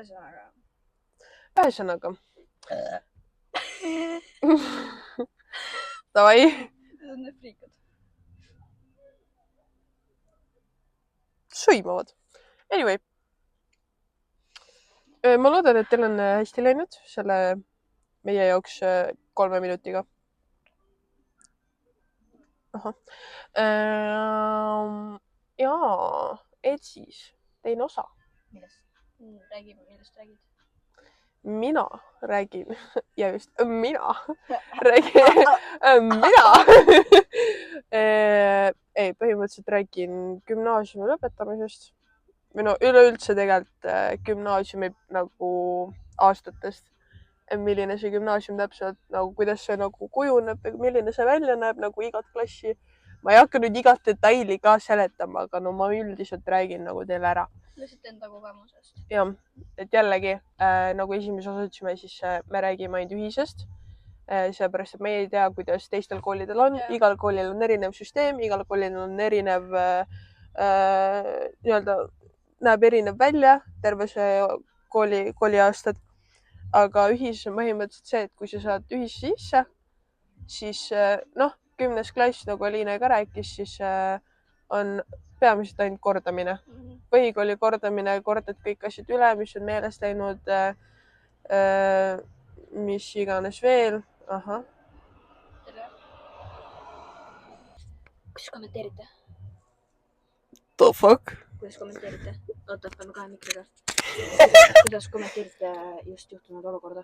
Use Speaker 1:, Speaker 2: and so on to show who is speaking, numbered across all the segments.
Speaker 1: Ühesõnaga. Davai.
Speaker 2: Need on need friikad.
Speaker 1: Sõimavad. Anyway. Ma loodan, et teil on hästi läinud selle meie jaoks 3 minutiga. Ahah. Jaa, et siis teine osa.
Speaker 2: Millest? Räägime, millest räägid?
Speaker 1: Mina räägin. Ja just, mina räägin. Ei, põhimõtteliselt räägin gümnaasiumi lõpetamisest. Või no üleüldse tegelikult gümnaasiumi nagu aastatest. Milline see gümnaasium täpselt, nagu kuidas see nagu kujuneb, milline see välja näeb nagu igat klassi. Ma ei hakka nüüd igat detaili ka seletama, aga no ma üldiselt räägin nagu teile ära.
Speaker 2: Lihtsalt enda kogemusest.
Speaker 1: Jah, et jällegi, nagu esimeses osas ütlesime, siis me räägime ainult ühisest. Seepärast, et me ei tea, kuidas teistel koolidel on. Igal koolil on erinev süsteem, igal koolil on erinev, näeb erinev välja terve see kooliaastad. Aga ühises on põhimõtteliselt see, et kui sa saad ühisse sisse, siis 10. klass, nagu Aliina ka rääkis, siis on peamiselt ainult kordamine. Põhikooli kordamine, kordad kõik asjad üle, mis on meelest läinud, mis iganes veel. Ahah.
Speaker 2: Tere. Kuidas kommenteerite?
Speaker 1: The fuck?
Speaker 2: Kuidas kommenteerite? Oota, paneme 2 mikriga. Kuidas kommenteerite just juhtunud olukorda?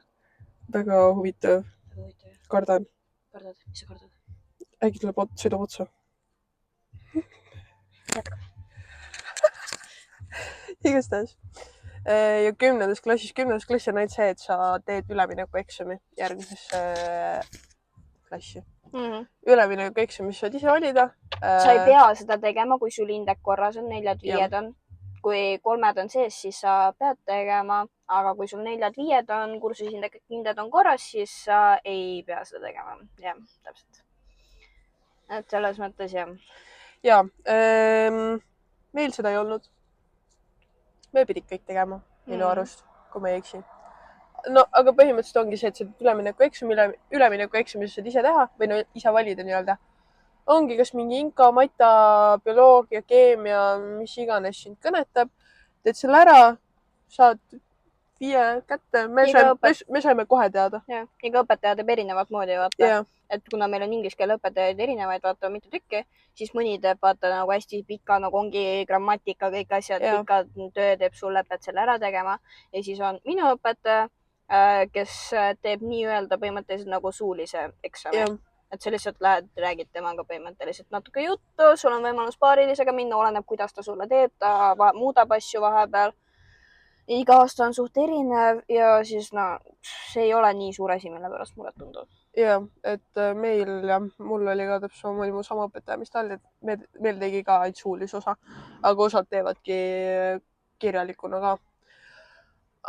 Speaker 1: Väga huvitav. Kardan.
Speaker 2: Kardad? Mis sa kardad?
Speaker 1: Äkki tuleb sõidab otsa.
Speaker 2: Jätka.
Speaker 1: Igastahes. Ja 10. klassis on ainult see, et sa teed üleminekueksami järgmisesse klassi. Üleminekueksamist saad ise valida.
Speaker 2: Sa ei pea seda tegema, kui sul hinded korras on, 4-5 on. Kui 3 on sees, siis sa pead tegema. Aga kui sul 4-5 on, kursushinded on korras, siis sa ei pea seda tegema. Jah, täpselt. Et selles mõttes jah.
Speaker 1: Ja, meil seda ei olnud. Me pidid kõik tegema minu arust, kui ma ei eksi. No, aga põhimõtteliselt ongi see, et see üleminekueksami saad ise teha või no ise valida nii-öelda. Ongi kas mingi inka, mata, bioloogia, keemia, mis iganes sind kõnetab. Teed selle ära, saad 5 kätte. Me saime kohe teada.
Speaker 2: Ja, iga õpetaja teeb erinevat moodi, vaata. Et kuna meil on inglise keele õpetajaid erinevaid, vaata mitu tükki, siis mõni teeb vaata nagu hästi pika, nagu ongi grammatika, kõik asjad, pika töö teeb sulle, pead selle ära tegema. Ja siis on minu õpetaja, kes teeb nii-öelda põhimõtteliselt nagu suulise eksami. Et sa lihtsalt lähed, räägid temaga põhimõtteliselt natuke juttu, sul on võimalus paarilisega minna, oleneb, kuidas ta sulle teeb, ta muudab asju vahepeal. Iga aasta on suht erinev ja siis see ei ole nii suur asi, mille pärast mulle tundub.
Speaker 1: Ja, et meil ja mul oli ka täpselt mu sama õpetaja, mis ta oli, et meil tegi ka ainult suulise osa, aga osad teevadki kirjalikuna ka.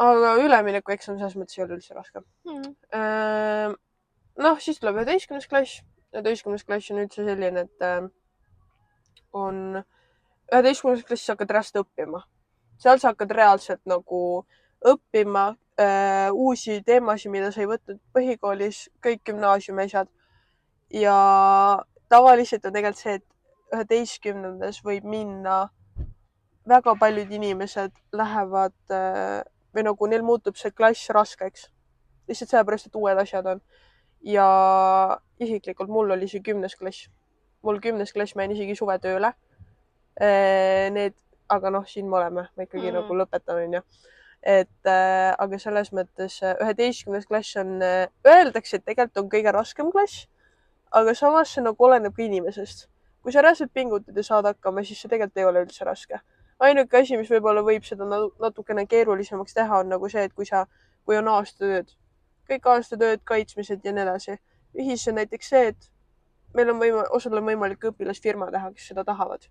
Speaker 1: Aga ülemineku eksam selles mõttes ei ole üldse raske. Siis tuleb 11. klass. 11. klass on üldse selline, et on 11. klassis hakkad räst õppima. Seal sa hakkad reaalselt nagu õppima uusi teemasid, mida sa ei võtnud põhikoolis, kõik gümnaasiumi asjad. Ja tavaliselt on tegelikult see, et 11. võib minna, väga paljud inimesed lähevad või nagu neil muutub see klass raskeks. Lihtsalt sellepärast, et uued asjad on. Ja isiklikult mul oli see 10. klass. Mul 10. klass ma jäin isegi suvetööle. Aga siin me oleme, ma ikkagi nagu lõpetan, on ju. Aga selles mõttes 11. klass on, öeldakse, et tegelikult on kõige raskem klass, aga samas see nagu oleneb ka inimesest. Kui sa reaalselt pingutad ja saad hakkama, siis see tegelikult ei ole üldse raske. Ainuke asi, mis võib-olla võib seda natukene keerulisemaks teha, on nagu see, et kui on aastatööd, kõik aastatööd, kaitsmised ja nii edasi. Ühis on näiteks see, et meil on osal on võimalik õpilasfirma teha, kes seda tahavad.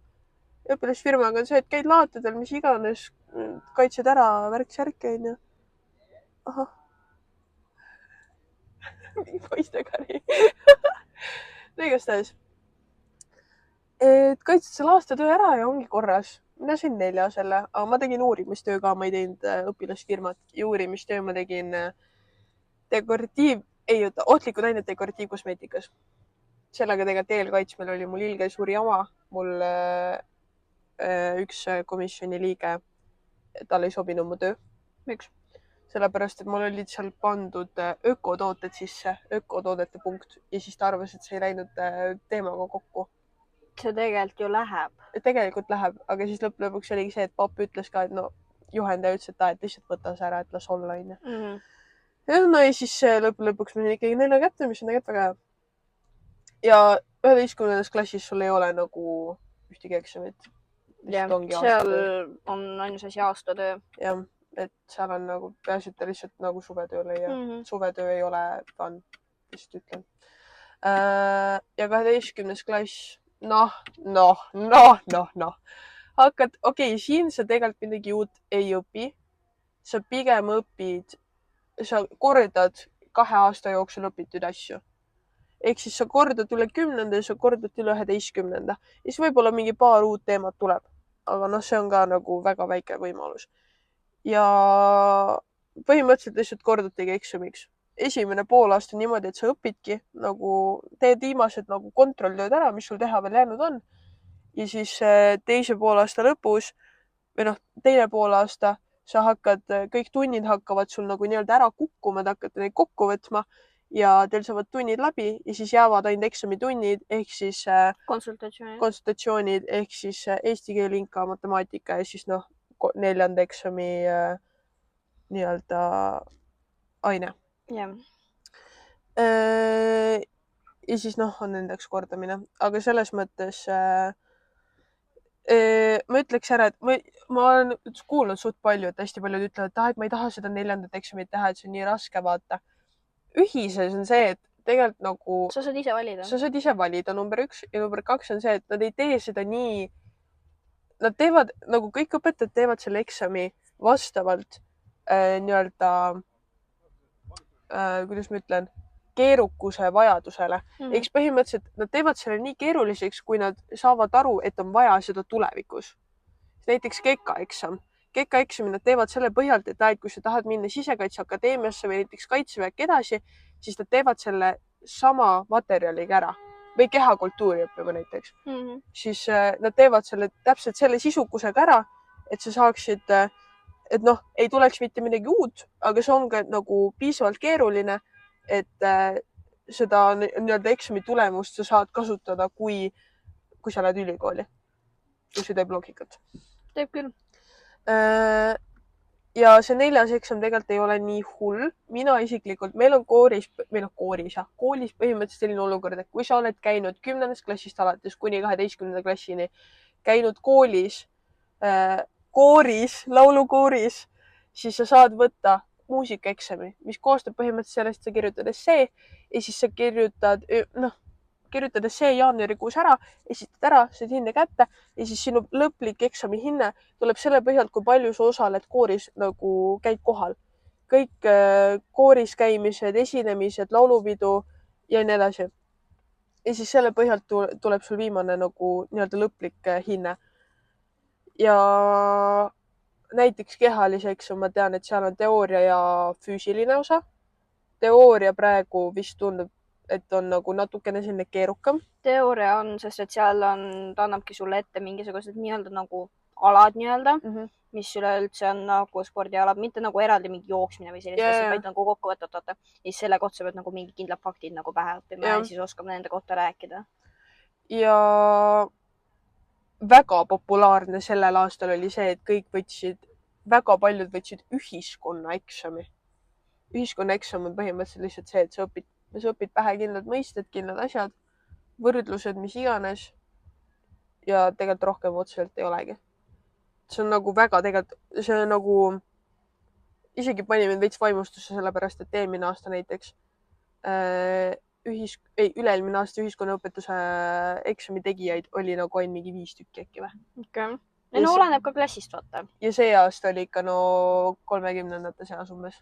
Speaker 1: Õpilasfirmaga on see, et käid laatadel, mis iganes, kaitsed ära värk-särki, on ju. Ahah. Poistekari. Igastahes. Et kaitsed selle aastatöö ära ja ongi korras. mina sain 4 selle, aga ma tegin uurimistöö ka, ma ei teinud õpilasfirmat ja uurimistöö ma tegin ohtlikud ained dekoratiivkosmeetikas. Sellega tegelikult eelkaitsmel oli mul ilge suur jama. Mul üks komisjoni liige, tal ei sobinud mu töö.
Speaker 2: Miks?
Speaker 1: Sellepärast, et mul olid seal pandud ökotooted sisse, ökotoodete punkt ja siis ta arvas, et see ei läinud teemaga kokku.
Speaker 2: See tegelikult ju läheb.
Speaker 1: Tegelikult läheb, aga siis lõpuks oligi see, et papp ütles ka, et no juhendaja ütles, et lihtsalt võta see ära, et las olla, onju. No ja siis lõpuks ma sain ikkagi 4 kätte, mis on tegelikult väga hea. Ja 11. klassis sul ei ole nagu ühtegi eksamit.
Speaker 2: Jah, seal on ainus asi aastatöö.
Speaker 1: Jah, et seal on nagu peaasi, et ta lihtsalt nagu suvetööl ei jää. Suvetöö ei ole fun, lihtsalt ütlen. Ja 12. klass, hakkad, okei, siin sa tegelikult midagi uut ei õpi. Sa pigem õpid, sa kordad 2 aasta jooksul õpitud asju. Ehk siis sa kordad üle 10. ja sa kordad üle 11. Ja siis võib-olla mingi paar uut teemat tuleb. Aga see on ka nagu väga väike võimalus. Ja põhimõtteliselt lihtsalt kordategi eksamiks. Esimene poolaasta niimoodi, et sa õpidki, nagu teed viimased nagu kontrolltööd ära, mis sul teha veel jäänud on. Ja siis teise poolaasta lõpus või teine poolaasta sa hakkad, kõik tunnid hakkavad sul nagu nii-öelda ära kukkuma, te hakkate neid kokku võtma ja teil saavad tunnid läbi ja siis jäävad ainult eksamitunnid ehk siis konsultatsioonid ehk siis eesti keel, inka, matemaatika ja siis 4. eksami nii-öelda aine.
Speaker 2: Yeah.
Speaker 1: Ja siis on nendeks kordamine, aga selles mõttes ma ütleks ära, et ma olen kuulnud suht palju, et hästi paljud ütlevad, et ma ei taha seda 4. eksamit teha, et see on nii raske, vaata. Ühises on see, et tegelikult nagu
Speaker 2: sa saad ise valida.
Speaker 1: Sa saad ise valida, number 1 ja number 2 on see, et nad ei tee seda nii, nad teevad nagu kõik õpetajad teevad selle eksami vastavalt nii-öelda kuidas ma ütlen, keerukuse vajadusele. Eks põhimõtteliselt nad teevad selle nii keeruliseks, kui nad saavad aru, et on vaja seda tulevikus. Näiteks kekaeksam. Kekaeksami nad teevad selle põhjalt, et kui sa tahad minna Sisekaitseakadeemiasse või näiteks Kaitseväkke edasi, siis nad teevad selle sama materjaliga ära. Või kehakultuuri õppima näiteks. Siis nad teevad selle täpselt selle sisukusega ära, et sa saaksid, et ei tuleks mitte midagi uut, aga see on ka nagu piisavalt keeruline, et seda nii-öelda eksami tulemust sa saad kasutada, kui sa lähed ülikooli. Kui see teeb loogikat.
Speaker 2: Teeb küll.
Speaker 1: Ja see 4. eksam tegelikult ei ole nii hull. Mina isiklikult, meil on koolis põhimõtteliselt selline olukord, et kui sa oled käinud 10. klassist alates kuni 12. klassini, käinud koolis, laulukooris, siis sa saad võtta muusikaeksami, mis koostab põhimõtteliselt sellest, sa kirjutad essee ja siis sa kirjutad essee jaanuarikuus ära, esitad ära, saad hinne kätte ja siis sinu lõplik eksami hinne tuleb selle põhjalt, kui palju sa osaled kooris, nagu käid kohal. Kõik kooris käimised, esinemised, laulupidu ja nii edasi. Ja siis selle põhjalt tuleb sul viimane nagu nii-öelda lõplik hinne. Ja näiteks kehalise eksam, ma tean, et seal on teooria ja füüsiline osa. Teooria praegu vist tundub, et on nagu natukene selline keerukam.
Speaker 2: Teooria on, sest et seal ta annabki sulle ette mingisugused nii-öelda nagu alad nii-öelda, mis üleüldse on nagu spordialad, mitte nagu eraldi mingi jooksmine või sellist asja, vaid nagu kokku võtad. Ja selle kohta sa pead nagu mingi kindlad faktid nagu pähe õppima ja siis oskab nende kohta rääkida. Ja väga populaarne sellel aastal oli see, et väga paljud võtsid ühiskonnaeksami. Ühiskonnaeksam on põhimõtteliselt lihtsalt see, et sa õpid pähe kindlad mõisted, kindlad asjad, võrdlused, mis iganes. Ja tegelikult rohkem otseselt ei olegi. See on nagu väga see on nagu isegi pani mind veits vaimustusse sellepärast, et eelmine aasta näiteks üle-eelmine aasta ühiskonnaõpetuse eksami tegijaid oli nagu ainult mingi 5 tükki äkki või? Okay. No oleneb ka klassist, vaata.
Speaker 1: Ja see aasta oli ikka 30. seas umbes.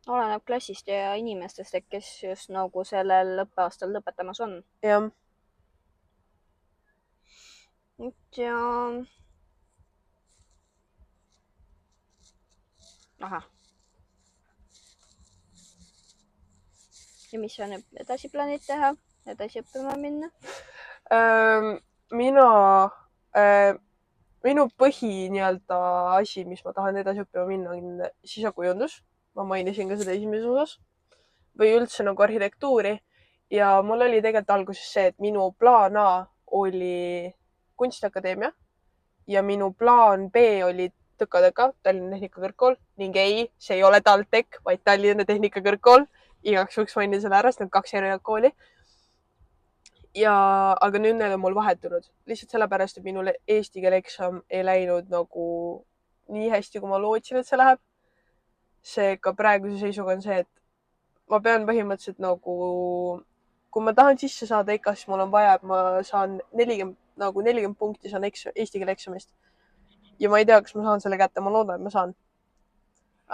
Speaker 2: Oleneb klassist ja inimestest, kes just nagu sellel õppeaastal lõpetamas on.
Speaker 1: Jah.
Speaker 2: Ja ahah. Ja mis sa nüüd edasi plaanid teha? Edasi õppima minna?
Speaker 1: Mina, minu põhi nii-öelda asi, mis ma tahan edasi õppima minna, on sisekujundus. Ma mainisin ka seda esimeses osas. Või üldse nagu arhitektuuri. Ja mul oli tegelikult alguses see, et minu plaan A oli Kunstiakadeemia ja minu plaan B oli Tõka-Tõka, Tallinna Tehnikakõrgkool ning ei, see ei ole TalTech, vaid Tallinna Tehnikakõrgkool. Igaks juhuks mainin selle ära, sest on 2 erinevat kooli. Aga nüüd need on mul vahetunud. Lihtsalt sellepärast, et minul eesti keele eksam ei läinud nagu nii hästi, kui ma lootsin, et see läheb. Seega praeguse seisuga on see, et ma pean põhimõtteliselt nagu, kui ma tahan sisse saada EKA, siis mul on vaja, et ma saan 40 punkti saan eesti keele eksamist. Ja ma ei tea, kas ma saan selle kätte, ma loodan, et ma saan.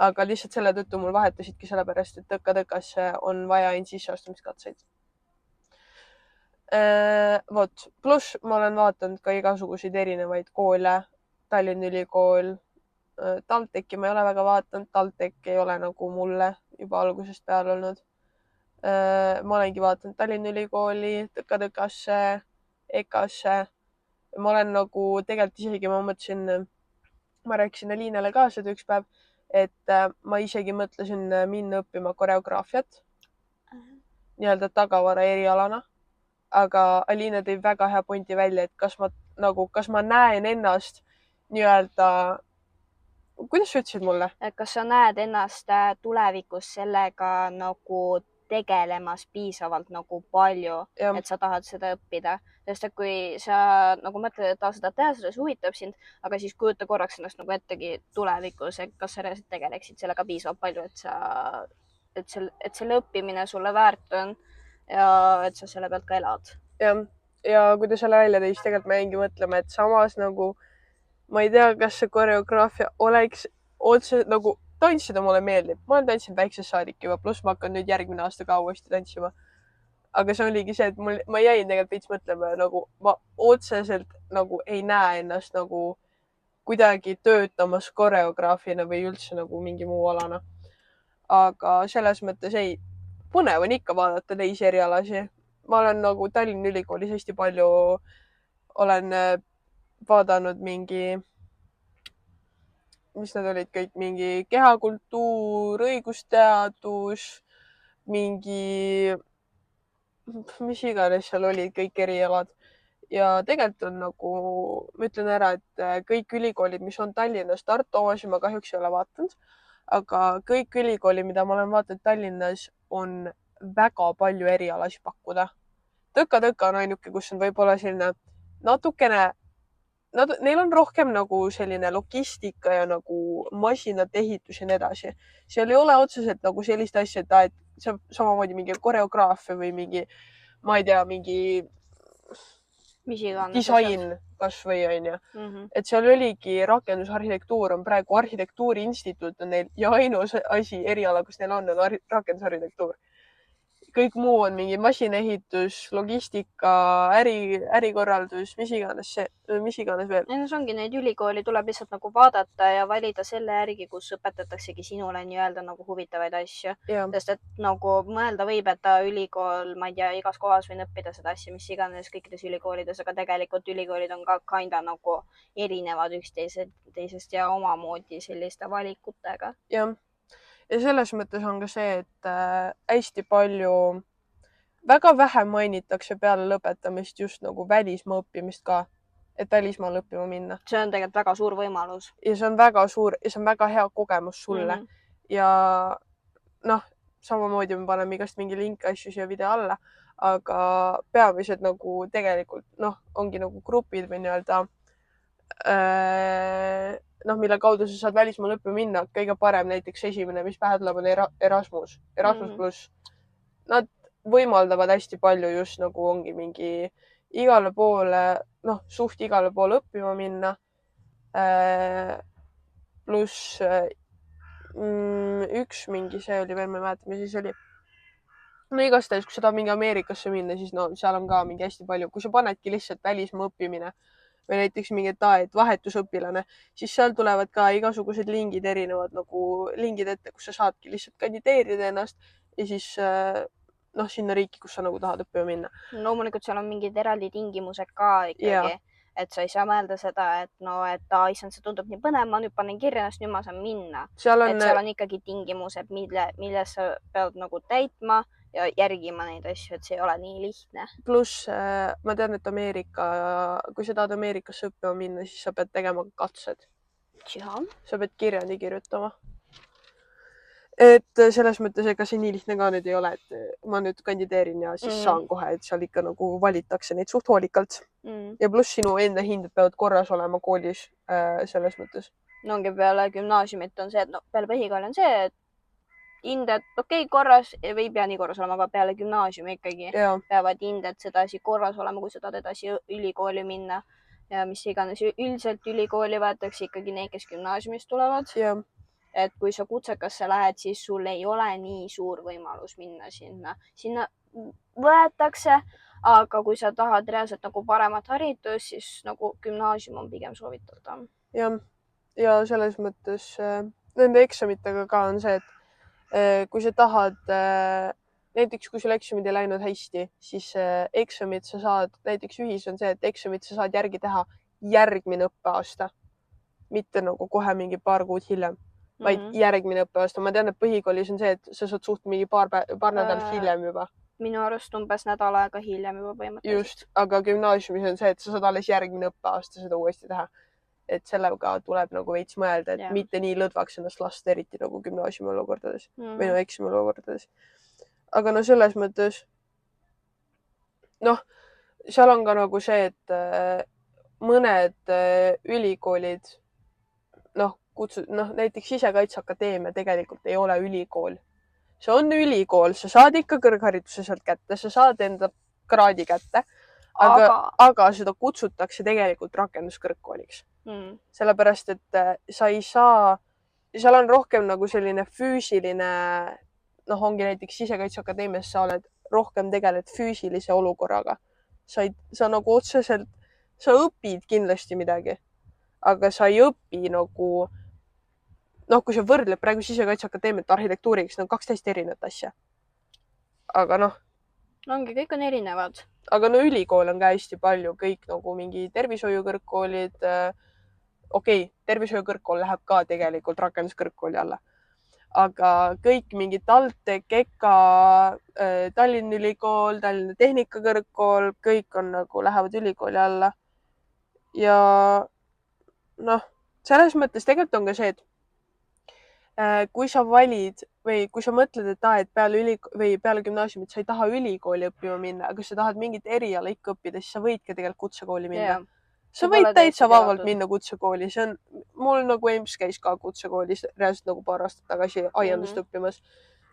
Speaker 1: Aga lihtsalt selle tõttu mul vahetasidki sellepärast, et Tõka-Tõkasse on vaja ainult sisseastumiskatseid. Vot, pluss ma olen vaatanud ka igasuguseid erinevaid koole, Tallinna Ülikool, TalTechi ma ei ole väga vaatanud, TalTech ei ole nagu mulle juba algusest peale olnud. Ma olengi vaatanud Tallinna Ülikooli, Tõka-Tõkasse, EKA-sse. Ma olen nagu tegelikult isegi, ma mõtlesin, ma rääkisin Aliinale ka seda üks päev, et ma isegi mõtlesin minna õppima koreograafiat nii-öelda tagavara erialana. Aga Aliina tõi väga hea pointi välja, et kas ma näen ennast nii-öelda, kuidas sa ütlesid mulle?
Speaker 2: Kas sa näed ennast tulevikus sellega nagu tegelemas piisavalt nagu palju, et sa tahad seda õppida? Sest et kui sa nagu mõtled, et seda teha, seda huvitab sind, aga siis kujuta korraks ennast nagu ettegi tulevikus, et kas sa reaalselt tegeleksid sellega piisavalt palju, et selle õppimine sulle väärt on ja et sa selle pealt ka elad.
Speaker 1: Ja kui ta selle välja tõi, siis tegelikult ma jäingi mõtlema, et samas nagu ma ei tea, kas see koreograafia oleks otse nagu tantsida mulle meeldib. Ma olen tantsinud väiksest saadik juba, pluss ma hakkan nüüd järgmine aasta ka uuesti tantsima. Aga see oligi see, et ma jäin tegelikult veits mõtlema ja nagu ma otseselt nagu ei näe ennast nagu kuidagi töötamas koreograafina või üldse nagu mingi muu alana. Aga selles mõttes ei, põnev on ikka vaadata teisi erialasi. Ma olen nagu Tallinna Ülikoolis hästi palju olen vaadanud mingi, mis nad olid kõik, mingi kehakultuur, õigusteadus, mingi, mis iganes seal olid kõik erialad. Ja tegelikult on nagu, ma ütlen ära, et kõik ülikoolid, mis on Tallinnas, Tartu omasid ma kahjuks ei ole vaatanud, aga kõik ülikoolid, mida ma olen vaadanud Tallinnas, on väga palju erialasi pakkuda. Tõka-Tõka on ainuke, kus on võib-olla selline natukene, neil on rohkem nagu selline logistika ja nagu masinate ehitus ja nii edasi. Seal ei ole otseselt nagu sellist asja, et see on samamoodi mingi koreograafia või mingi, ma ei tea, mingi disain kasvõi onju. Et seal oligi rakendusarhitektuur on praegu arhitektuuri instituut on neil ja ainus asi eriala, kus neil on rakendusarhitektuur. Kõik muu on mingi masinaehitus, logistika, ärikorraldus, mis iganes veel.
Speaker 2: Ja see ongi, neid ülikooli tuleb lihtsalt nagu vaadata ja valida selle järgi, kus õpetataksegi sinule nii-öelda nagu huvitavaid asju. Sest et nagu mõelda võib, et ülikool, ma ei tea, igas kohas võin õppida seda asja, mis iganes kõikides ülikoolides, aga tegelikult ülikoolid on ka kinda nagu erinevad üksteisest ja omamoodi selliste valikutega.
Speaker 1: Jah. Ja selles mõttes on ka see, et hästi palju, väga vähe mainitakse peale lõpetamist just nagu välismaa õppimist ka, et välismaal õppima minna.
Speaker 2: See on tegelikult väga suur võimalus.
Speaker 1: Ja see on väga suur ja see on väga hea kogemus sulle. Ja noh, samamoodi me paneme igast mingi link asju siia video alla, aga peamised nagu tegelikult ongi nagu grupid või nii-öelda mille kaudu sa saad välismaal õppima minna. Kõige parem näiteks esimene, mis pähe tuleb, on Erasmus pluss. Nad võimaldavad hästi palju just nagu ongi mingi igale poole, suht igale poole õppima minna. Pluss üks mingi, see oli veel, ma ei mäleta, mis siis oli. Igastahes, kui sa tahad mingi Ameerikasse minna, siis seal on ka mingi hästi palju, kui sa panedki lihtsalt välismaa õppimine või näiteks mingi, et vahetusõpilane, siis seal tulevad ka igasugused lingid erinevad nagu lingid ette, kus sa saadki lihtsalt kandideerida ennast ja siis sinna riiki, kus sa nagu tahad õppima minna.
Speaker 2: Loomulikult seal on mingid eraldi tingimused ka ikkagi, et sa ei saa mõelda seda, et issand, see tundub nii põnev, ma nüüd panen kirja ennast, nüüd ma saan minna. Seal on ikkagi tingimused, milles sa pead nagu täitma ja järgima neid asju, et see ei ole nii lihtne.
Speaker 1: Pluss ma tean, et kui sa tahad Ameerikasse õppima minna, siis sa pead tegema katsed. Sa pead kirjandi kirjutama. Et selles mõttes, ega see nii lihtne ka nüüd ei ole, et ma nüüd kandideerin ja siis saan kohe, et seal ikka nagu valitakse neid suht hoolikalt. Ja pluss sinu enda hinded peavad korras olema koolis selles mõttes.
Speaker 2: No ongi peale gümnaasiumit on see, et peale põhikooli on see, et hinded korras või ei pea nii korras olema, aga peale gümnaasiumi ikkagi peavad hinded sedasi korras olema, kui sa tahad edasi ülikooli minna ja mis iganes. Üldiselt ülikooli võetakse ikkagi need, kes gümnaasiumist tulevad. Et kui sa kutsekasse lähed, siis sul ei ole nii suur võimalus minna sinna. Sinna võetakse, aga kui sa tahad reaalselt nagu paremat haridust, siis nagu gümnaasium on pigem soovitatav.
Speaker 1: Ja selles mõttes nende eksamitega ka on see, et kui sa tahad, näiteks kui sul eksamid ei läinud hästi, siis eksamid sa saad, näiteks ühis on see, et eksamid sa saad järgi teha järgmine õppeaasta, mitte nagu kohe mingi paar kuud hiljem. Vaid järgmine õppeaasta. Ma tean, et põhikoolis on see, et sa saad suht mingi paar nädalat hiljem juba.
Speaker 2: Minu arust umbes nädal aega hiljem juba põhimõtteliselt.
Speaker 1: Just, aga gümnaasiumis on see, et sa saad alles järgmine õppeaasta seda uuesti teha. Et sellega tuleb nagu veits mõelda, et mitte nii lõdvaks ennast lasta, eriti nagu gümnaasiumi olukordades või eksami olukordades. Aga selles mõttes, seal on ka nagu see, et mõned ülikoolid, näiteks Sisekaitseakadeemia tegelikult ei ole ülikool. See on ülikool, sa saad ikka kõrghariduse sealt kätte, sa saad enda kraadi kätte, aga seda kutsutakse tegelikult rakenduskõrgkooliks. Sellepärast, et sa ei saa, seal on rohkem nagu selline füüsiline, ongi näiteks Sisekaitseakadeemias sa oled rohkem tegeled füüsilise olukorraga. Sa nagu otseselt, sa õpid kindlasti midagi, aga sa ei õpi nagu, kui sa võrdled praegu Sisekaitseakadeemiat arhitektuuriks, on 12 erinevat asja. Aga
Speaker 2: ongi, kõik on erinevad.
Speaker 1: Aga ülikool on ka hästi palju, kõik nagu mingi tervishoiukõrgkoolid. Tervishoiukõrgkool läheb ka tegelikult rakenduskõrgkooli alla. Aga kõik mingi TalTech, EKA, Tallinna Ülikool, Tallinna Tehnikakõrgkool, kõik on nagu lähevad ülikooli alla. Ja selles mõttes tegelikult on ka see, et kui sa valid või kui sa mõtled, et peale gümnaasiumit sa ei taha ülikooli õppima minna, aga sa tahad mingit eriala ikka õppida, siis sa võidki tegelikult kutsekooli minna. Sa võid täitsa vabalt minna kutsekooli. Mul nagu EMS käis ka kutsekoolis reaalselt nagu paar aastat tagasi aiandust õppimas.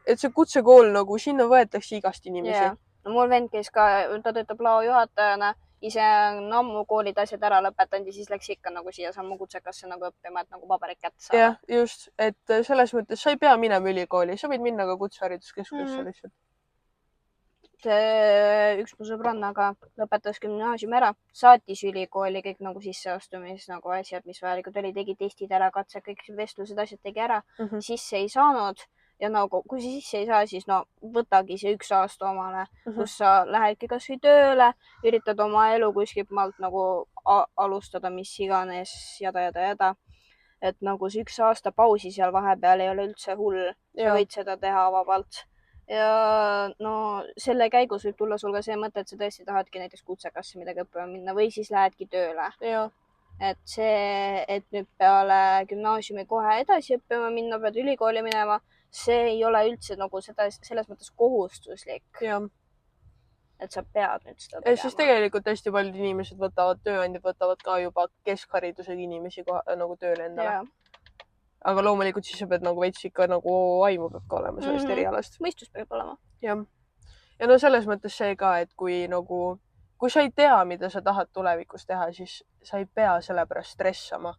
Speaker 1: Et see kutsekool nagu sinna võetakse igast inimesi.
Speaker 2: Mul vend käis ka, ta töötab laojuhatajana, ise on ammu koolid asjad ära lõpetanud ja siis läks ikka nagu siia sammu kutsekasse nagu õppima, et nagu paberid kätte saada.
Speaker 1: Jah, just. Et selles mõttes sa ei pea minema ülikooli, sa võid minna ka kutsehariduskeskusesse lihtsalt.
Speaker 2: Üks mu sõbrannaga lõpetas gümnaasiumi ära, saatis ülikooli kõik nagu sisseastumis nagu asjad, mis vajalikud oli, tegi testid ära, katse, kõik vestlused, asjad tegi ära, sisse ei saanud. Ja nagu, kui sa sisse ei saa, siis võtagi see 1 aasta omale, kus sa lähedki kas või tööle, üritad oma elu kuskilt maalt nagu alustada, mis iganes, jada. Et nagu see 1 aasta pausi seal vahepeal ei ole üldse hull, sa võid seda teha vabalt. Ja selle käigus võib tulla sul ka see mõte, et sa tõesti tahadki näiteks kutsekasse midagi õppima minna või siis lähedki tööle. Et see, et nüüd peale gümnaasiumi kohe edasi õppima minna, pead ülikooli minema, see ei ole üldse nagu selles mõttes kohustuslik. Et sa pead nüüd seda tegema.
Speaker 1: Siis tegelikult hästi paljud inimesed tööandjad võtavad ka juba keskharidusega inimesi nagu tööle endale. Aga loomulikult siis sa pead nagu veits ikka nagu aimu peab ka olema sellest erialast.
Speaker 2: Mõistus peab olema.
Speaker 1: Ja selles mõttes see ka, et kui sa ei tea, mida sa tahad tulevikus teha, siis sa ei pea selle pärast stressama.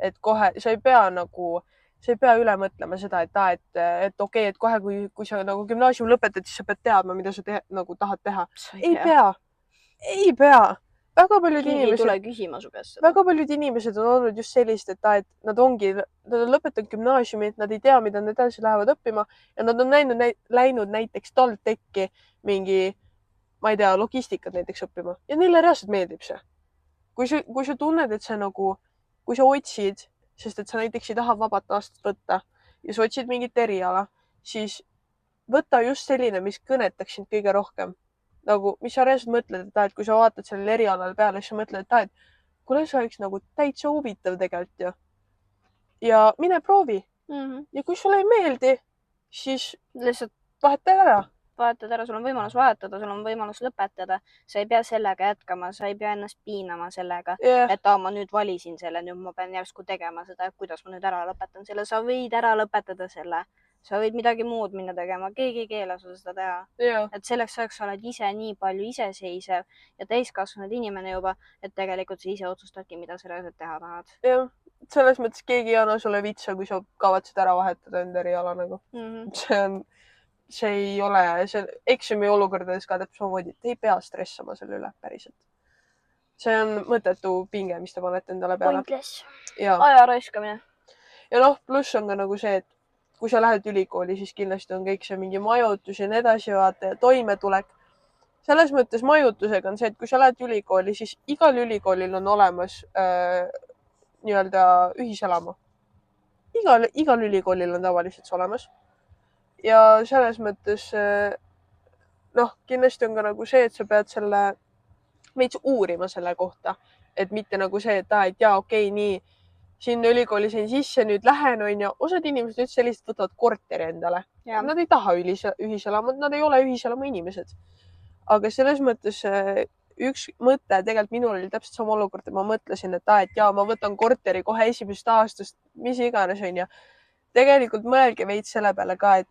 Speaker 1: Et kohe, sa ei pea üle mõtlema seda, et kohe, kui sa nagu gümnaasium lõpetad, siis sa pead teadma, mida sa nagu tahad teha. Ei pea. väga paljud
Speaker 2: keegi ei
Speaker 1: inimesed,
Speaker 2: tule küsima su käest seda.
Speaker 1: väga paljud inimesed on olnud just sellist, et nad on lõpetanud gümnaasiumi, nad ei tea, mida nad edasi lähevad õppima ja nad on läinud näiteks TalTechi mingi, ma ei tea, logistikat näiteks õppima ja neile reaalselt meeldib see. Kui sa tunned, et see nagu, kui sa otsid, sest et sa näiteks ei taha vabat aastat võtta ja sa otsid mingit eriala, siis võta just selline, mis kõnetaks sind kõige rohkem. Nagu, mis sa reaalselt mõtled, et kui sa vaatad sellele erialale peale, siis sa mõtled, et kuule, see oleks nagu täitsa huvitav tegelikult ju. Ja mine proovi. Ja kui sulle ei meeldi, siis
Speaker 2: lihtsalt
Speaker 1: vahetad ära.
Speaker 2: Vahetad ära, sul on võimalus vahetada, sul on võimalus lõpetada. Sa ei pea sellega jätkama, sa ei pea ennast piinama sellega, et ma nüüd valisin selle, nüüd ma pean järsku tegema seda, kuidas ma nüüd ära lõpetan selle. Sa võid ära lõpetada selle. Sa võid midagi muud minna tegema, keegi ei keela sul seda teha. Et selleks ajaks sa oled ise nii palju iseseisev ja täiskasvanud inimene juba, et tegelikult sa ise otsustadki, mida sa reaalselt teha tahad.
Speaker 1: Jah, selles mõttes keegi ei anna sulle vitsa, kui sa kavatsed ära vahetada enda eriala nagu. See ei ole, see eksami olukordades ka täpselt samamoodi, et ei pea stressama selle üle päriselt. See on mõttetu pinge, mis te panete endale peale.
Speaker 2: Pointless. Aja raiskamine.
Speaker 1: Ja pluss on ka nagu see, et kui sa lähed ülikooli, siis kindlasti on kõik see mingi majutus ja nii edasi vaata ja toimetulek. Selles mõttes majutusega on see, et kui sa lähed ülikooli, siis igal ülikoolil on olemas nii-öelda ühiselamu. Igal ülikoolil on tavaliselt see olemas. Ja selles mõttes kindlasti on ka nagu see, et sa pead selle veits uurima selle kohta, et mitte nagu see, et okei, nii sinna ülikooli sain sisse, nüüd lähen on ja osad inimesed üldse lihtsalt võtavad korteri endale. Nad ei taha ühiselamut, nad ei ole ühiselamu inimesed. Aga selles mõttes üks mõte, tegelikult minul oli täpselt sama olukord, et ma mõtlesin, et ma võtan korteri kohe esimesest aastast, mis iganes on ja tegelikult mõelge veits selle peale ka, et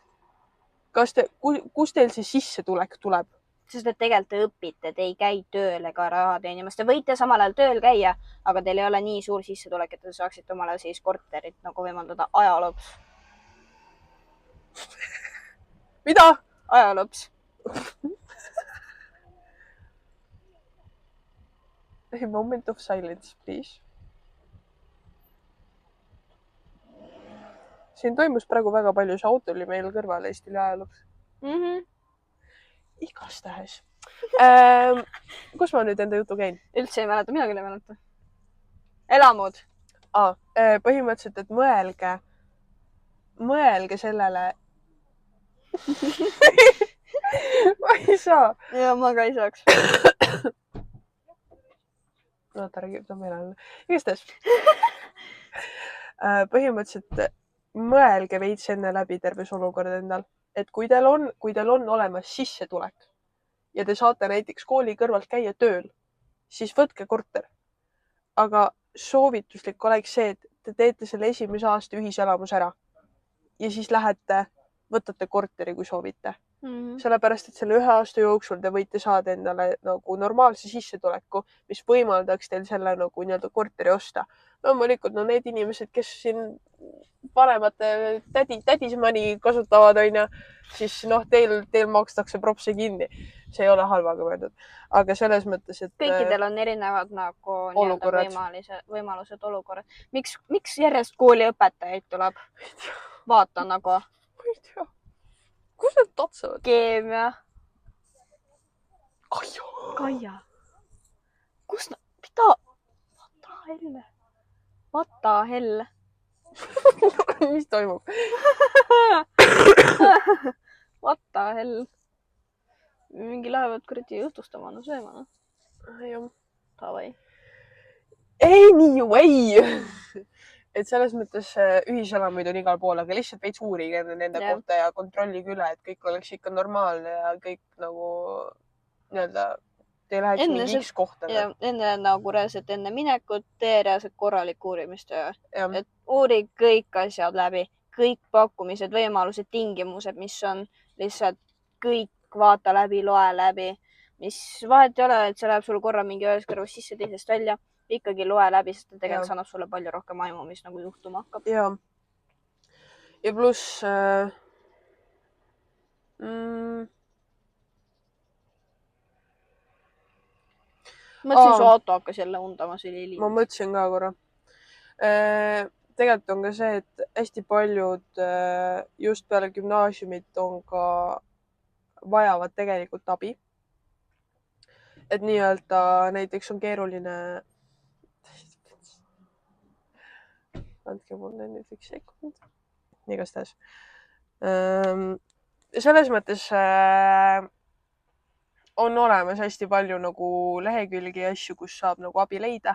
Speaker 1: kus teil see sissetulek tuleb?
Speaker 2: Sest et tegelikult te õpite, te ei käi tööl ega raha teenimas. Te võite samal ajal tööl käia, aga teil ei ole nii suur sissetulek, et te saaksite omale siis korterit nagu võimaldada ajaloops.
Speaker 1: Mida?
Speaker 2: Ajaloops.
Speaker 1: A moment of silence, please. Siin toimus praegu väga palju, see auto oli meil kõrval Eesti ajaloops. Igastahes. Kus ma nüüd enda jutu käin?
Speaker 2: Üldse ei mäleta, mina küll ei mäleta. Elamud.
Speaker 1: Põhimõtteliselt, et mõelge sellele. Ma ei saa.
Speaker 2: Ja ma ka ei saaks.
Speaker 1: Ta räägib, ta meil on. Igastahes. Põhimõtteliselt mõelge veits enne läbi terves olukord endal. Et kui teil on olemas sissetulek ja te saate näiteks kooli kõrvalt käia tööl, siis võtke korter. Aga soovituslik oleks see, et te teete selle esimese aasta ühiselamus ära ja siis lähete, võtate korteri, kui soovite. Sellepärast, et selle 1 aasta jooksul te võite saada endale nagu normaalse sissetuleku, mis võimaldaks teil selle nagu nii-öelda korteri osta. Loomulikult, need inimesed, kes siin vanemate tädismani kasutavad, on ja, siis teil makstakse propsi kinni. See ei ole halvaga mõeldud. Aga selles mõttes, et
Speaker 2: kõikidel on erinevad nagu võimalused olukorrad. Miks järjest kooliõpetajaid tuleb? Vaata nagu.
Speaker 1: Ma ei tea. Kus need tatsavad?
Speaker 2: Keemia.
Speaker 1: Kaia.
Speaker 2: Kus mida? Vata hell.
Speaker 1: Mis toimub?
Speaker 2: Vata hell. Mingi lähevad kuradi õhtustama, sööma. Tavai.
Speaker 1: Anyway. Et selles mõttes ühiselamuid on igal pool, aga lihtsalt veits uurige nende kohta ja kontrollige üle, et kõik oleks ikka normaalne ja kõik nagu nii-öelda te läheks mingi X kohta.
Speaker 2: Enne nagu reaalselt enne minekut tee reaalselt korralik uurimistöö. Et uuri kõik asjad läbi, kõik pakkumised, võimalused, tingimused, mis on lihtsalt kõik vaata läbi, loe läbi, mis vahet ei ole, et see läheb sul korra mingi ühes kõrvas sisse, teisest välja. Ikkagi loe läbi, sest tegelikult annab sulle palju rohkem aimu, mis nagu juhtuma hakkab. Ja pluss Mõtlesin, su auto hakkas jälle undama, see oli
Speaker 1: Ma
Speaker 2: liinis.
Speaker 1: mõtlesin ka korra. Tegelikult on ka see, et hästi paljud just peale gümnaasiumit on ka vajavad tegelikult abi. Et nii-öelda näiteks on keeruline. Andke mulle nüüd üks sekund. Igastahes. Selles mõttes on olemas hästi palju nagu lehekülgi ja asju, kus saab nagu abi leida.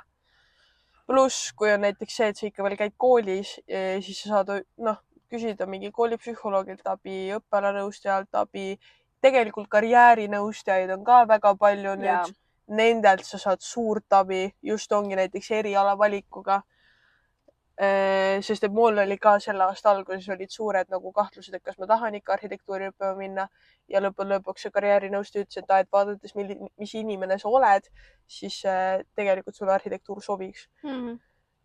Speaker 1: Pluss, kui on näiteks see, et sa ikka veel käid koolis, siis sa saad küsida mingi koolipsühholoogilt abi, õppealanõustajalt abi. Tegelikult karjäärinõustajaid on ka väga palju nüüd. Nendelt sa saad suurt abi, just ongi näiteks eriala valikuga. Sest et mul oli ka selle aasta alguses olid suured nagu kahtlused, et kas ma tahan ikka arhitektuuri õppima minna ja lõpuks see karjäärinõustaja ütles, et vaadates, mis inimene sa oled, siis tegelikult sulle arhitektuur sobiks.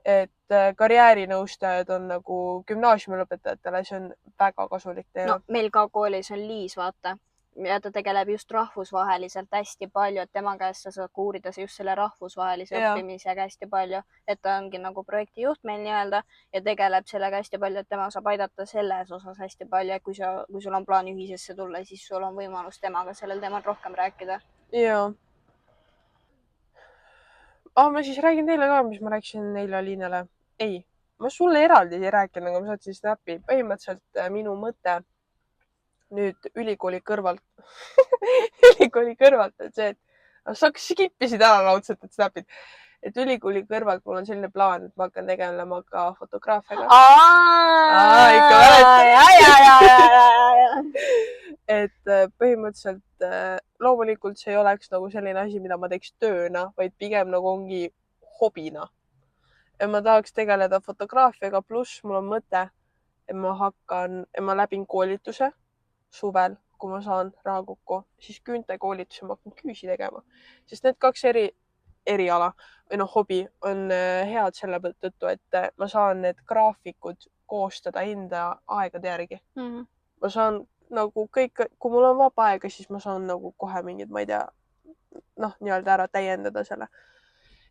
Speaker 1: Et karjäärinõustajad on nagu gümnaasiumilõpetajatele, see on väga kasulik teha.
Speaker 2: No meil ka koolis on Liis, vaata. Ja ta tegeleb just rahvusvaheliselt hästi palju, et tema käest sa saad uurida just selle rahvusvahelise õppimisega hästi palju, et ta ongi nagu projektijuht meil nii-öelda ja tegeleb sellega hästi palju, et tema saab aidata selles osas hästi palju, et kui sul on plaan ühisesse tulla, siis sul on võimalus temaga sellel teemal rohkem rääkida.
Speaker 1: Jaa. Ma siis räägin teile ka, mis ma rääkisin eile Aliinale. Ei, ma sulle eraldi ei rääkinud, aga ma saatsin snappi. Põhimõtteliselt minu mõte nüüd ülikooli kõrvalt on see, et sa skippisid ära laudselt, et snapid. Et ülikooli kõrvalt mul on selline plaan, et ma hakkan tegelema ka fotograafiaga. Ikka mäletad. Et põhimõtteliselt loomulikult see ei oleks nagu selline asi, mida ma teeks tööna, vaid pigem nagu ongi hobina. Et ma tahaks tegeleda fotograafiaga, pluss mul on mõte, et ma läbin koolituse suvel, kui ma saan raha kokku, siis küüntekoolituse ma hakkan küüsi tegema. Sest need 2 eriala või hobi on head selle tõttu, et ma saan need graafikud koostada enda aegade järgi. Ma saan nagu kõik, kui mul on vaba aega, siis ma saan nagu kohe mingid, ma ei tea, nii-öelda ära täiendada selle.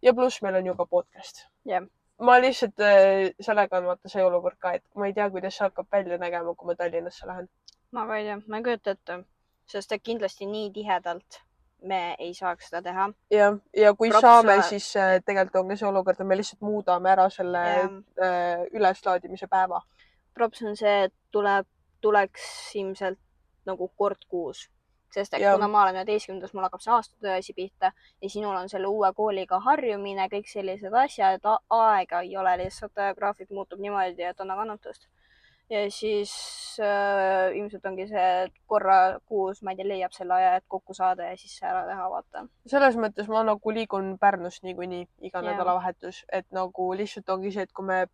Speaker 1: Ja pluss meil on ju ka podcast. Ma lihtsalt sellega on vaata see olukord ka, et ma ei tea, kuidas see hakkab välja nägema, kui ma Tallinnasse lähen.
Speaker 2: Ma ka ei tea, ma ei kujuta ette, sest et kindlasti nii tihedalt me ei saaks seda teha.
Speaker 1: Ja kui saame, siis tegelikult on ka see olukord, et me lihtsalt muudame ära selle üleslaadimise päeva.
Speaker 2: Props on see, et tuleks ilmselt nagu kord kuus. Sest et kuna ma olen 11. mul hakkab see aastatööasi pihta ja sinul on selle uue kooliga harjumine, kõik sellised asjad, aega ei ole lihtsalt, graafik muutub niimoodi, et anna kannatust. Ja siis ilmselt ongi see, et korra kuus, ma ei tea, leiab selle aja, et kokku saada ja siis see ära teha, vaata.
Speaker 1: Selles mõttes ma nagu liigun Pärnust niikuinii iga nädalavahetus, et nagu lihtsalt ongi see, et kui me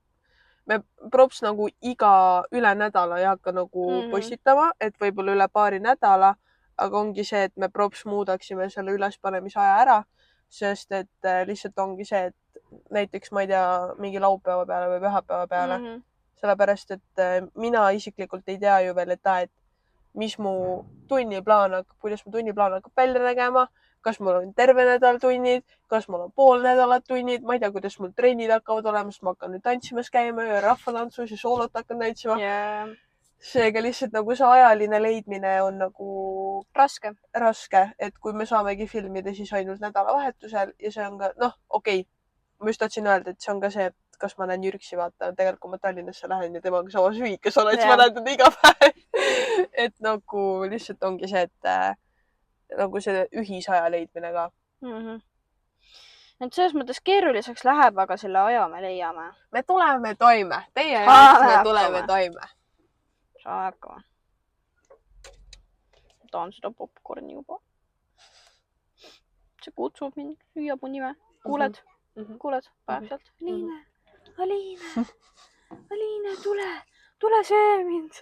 Speaker 1: props nagu üle nädala ei hakka nagu postitama, et võib-olla üle paari nädala, aga ongi see, et me props muudaksime selle ülespanemise aja ära, sest et lihtsalt ongi see, et näiteks, ma ei tea, mingi laupäeva peale või pühapäeva peale. Sellepärast, et mina isiklikult ei tea ju veel, et mis mu tunniplaan hakkab, kuidas mu tunniplaan hakkab välja nägema, kas mul on terve nädal tunnid, kas mul on pool nädalat tunnid, ma ei tea, kuidas mul trennid hakkavad olema, sest ma hakkan nüüd tantsimas käima ja rahvatantsus ja soolot hakkan tantsima. Seega lihtsalt nagu see ajaline leidmine on nagu
Speaker 2: raske,
Speaker 1: et kui me saamegi filmida siis ainult nädalavahetusel ja see on ka, okei. Ma just tahtsin öelda, et see on ka see, et kas ma näen Jürksi, vaata, tegelikult kui ma Tallinnasse lähen ja temaga samas ühikas olen, siis ma näen teda iga päev. Et nagu lihtsalt ongi see, et nagu see ühisaja leidmine ka.
Speaker 2: Et selles mõttes keeruliseks läheb, aga selle aja me leiame.
Speaker 1: Me tuleme toime. Teie jaoks me tuleme toime.
Speaker 2: Saa hakkama. Tahan seda popcorni juba. See kutsub mind, hüüab mu nime. Kuuled? Päev sealt. Aliine, tule söö mind.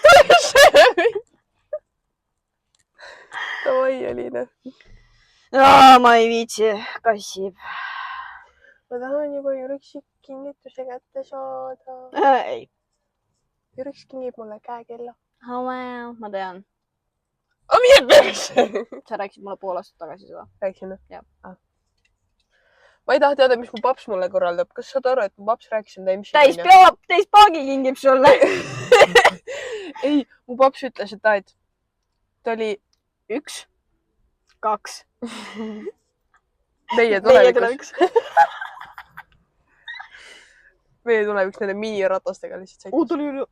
Speaker 1: Tule söö mind. Davai, Aliine.
Speaker 2: Ma ei viitsi, kassib.
Speaker 1: Ma tahan juba Jürksi kingituse kätte saada.
Speaker 2: Ei.
Speaker 1: Jürks kingib mulle käekella.
Speaker 2: Ma tean.
Speaker 1: Mine perse!
Speaker 2: Sa rääkisid mulle pool aastat tagasi seda.
Speaker 1: Rääkisin?
Speaker 2: Jah.
Speaker 1: ma ei taha teada, mis mu paps mulle korraldab. Kas saad aru, et mu paps rääkis enda MC?
Speaker 2: täis paagi kingib sulle.
Speaker 1: Ei, mu paps ütles, et ta oli
Speaker 2: 1, 2.
Speaker 1: meie tulevikus. Meie tulevikus nende miniratastega lihtsalt sõitis.
Speaker 2: Tuli üle.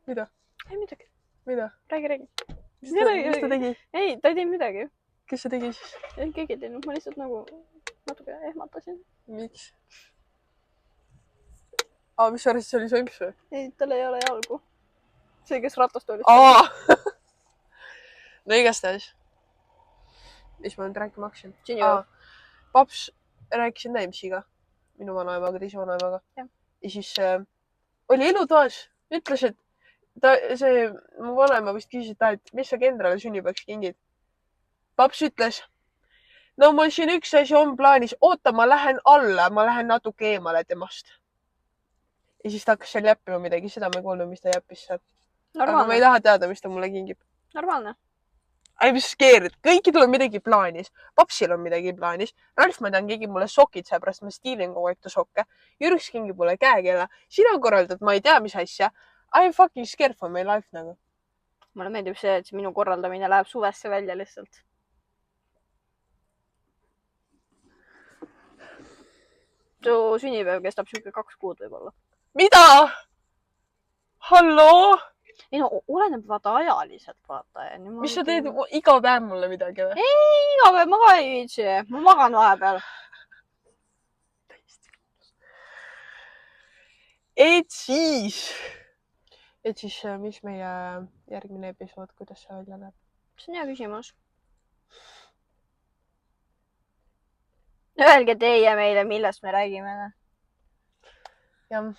Speaker 1: Mida?
Speaker 2: Ei midagi.
Speaker 1: Mida?
Speaker 2: Räägi.
Speaker 1: Mis ta tegi?
Speaker 2: Ei, ta ei teinud midagi.
Speaker 1: Kes see tegi siis?
Speaker 2: Ei, keegi ei teinud. Ma lihtsalt nagu natuke ehmatasin.
Speaker 1: Miks? Mis sa arvasid, see oli sõimps või?
Speaker 2: Ei, tal ei ole jalgu. See, kes ratast oli.
Speaker 1: No igastahes. Mis ma nüüd rääkima hakkasin? Paps rääkis enda MC-ga. Minu vanaemaga, teise vanaemaga. Ja siis oli elutoas. Ütles, et mu vanaema vist küsis, et mis sa kendrale sünnipäevaks kingid. Paps ütles, no mul siin üks asi on plaanis. Oota, ma lähen alla, ma lähen natuke eemale temast. Ja siis ta hakkas seal jäppima midagi. Seda ma ei kuulnud, mis ta jäppis seal. Aga ma ei taha teada, mis ta mulle kingib.
Speaker 2: Normaalne.
Speaker 1: Ai, mis skeerid. Kõikidel on midagi plaanis. Papsil on midagi plaanis. Ralf, ma tean, kingib mulle sokid, seepärast ma stiilin kogu aeg sokke. Jürgs kingib mulle käekella. Sina korraldad, ma ei tea, mis asja. I'm fucking scared for my life nagu.
Speaker 2: Mulle meeldib see, et minu korraldamine läheb suvesse välja lihtsalt. Su sünnipäev kestab siuke 2 kuud võib-olla.
Speaker 1: Mida? Halloo?
Speaker 2: Ei no, oleneb vaata ajaliselt vaata.
Speaker 1: Mis sa teed iga päev mulle midagi või?
Speaker 2: Ei, iga päev ma ka ei viitsi. Ma magan vahepeal.
Speaker 1: Et siis, mis meie järgmine episood, kuidas see välja näeb?
Speaker 2: See on hea küsimus. Öelge teie meile, millest me räägime.
Speaker 1: Jah.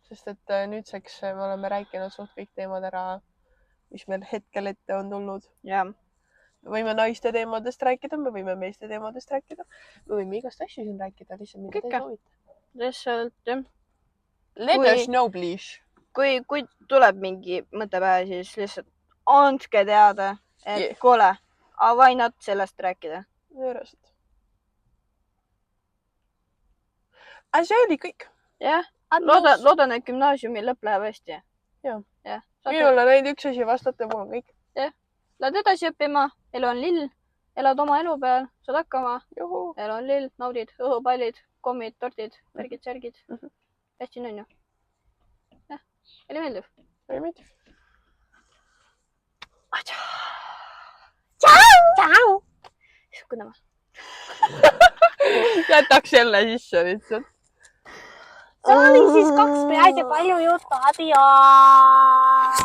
Speaker 1: Sest et nüüdseks me oleme rääkinud suht kõik teemad ära, mis meil hetkel ette on tulnud.
Speaker 2: Ja.
Speaker 1: Me võime naiste teemadest rääkida, me võime meeste teemadest rääkida. Me võime igast asju siin rääkida, lihtsalt mida te soovite.
Speaker 2: Lihtsalt, jah.
Speaker 1: Let us know, please.
Speaker 2: Kui tuleb mingi mõttepäev, siis lihtsalt andke teada, et kuule, why not sellest rääkida.
Speaker 1: Jõraselt. See oli kõik.
Speaker 2: Jah. Loodan, et gümnaasiumi lõpp läheb hästi.
Speaker 1: Jah. Minul on ainult üks asi vastata, mul on kõik.
Speaker 2: Jah. Lähed edasi õppima, elu on lill, elad oma elu peal, saad hakkama. Elu on lill, naudid, õhupallid, kommid, tordid, värgid, särgid. Hästi on ju. Jah, oli meeldiv.
Speaker 1: Oli meeldiv.
Speaker 2: Tšau! Kuna ma.
Speaker 1: Jätaks jälle sisse lihtsalt.
Speaker 2: See oli siis 2 pead ja palju juttu. Adios!